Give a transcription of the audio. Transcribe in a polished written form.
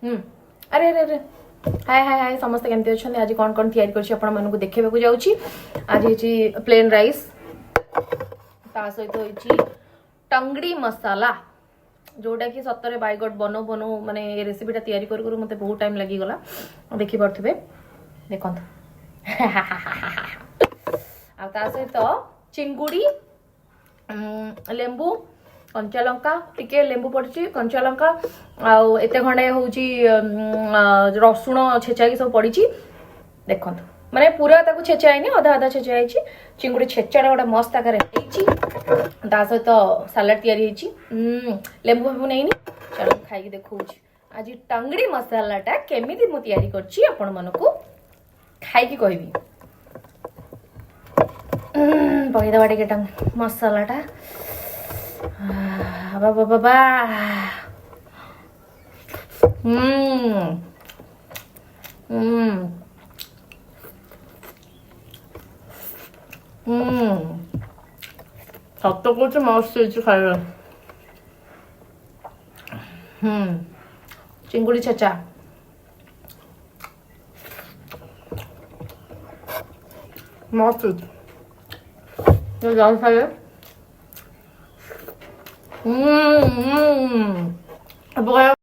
अरे अरे अरे हाय हाय हाय समस्त केमती अच्छा आज कौन कौन तैयारी कर देखा जाऊँगी आज ये प्लेन राइस ता सहित होती टंगड़ी मसाला जोटा कि सतरे बाइगट बनो बनो माने रेसिपीटा तैयारी करू मते बहुत टाइम लगी गला देखि पड़थिबे देखो आ ता सहित चिंगुड़ी लेंबू कंचा लंका टिके लेंबू पड़ी कंचा लंका आते खंडे हूँ रसुण छेचा सब पड़ी देखो माने पूरा ताको छेचा है अधा अधा छेचा है चिंगुड़ी छेचाटा गोटे मस्त आकार ता सहित सालाड तैयारी लेंबू फेबू नहीं चलो खाई देखो आज टंगड़ी मसालाटा केमिति मु तैयारी करछि आपण मनकु खाई कहबी पकईदबा टे मसालाटा बाबा बाबा सत कुछ मस्त खाଇବା चिंगुड़ी छेचा मस्त जाओ खाइए अब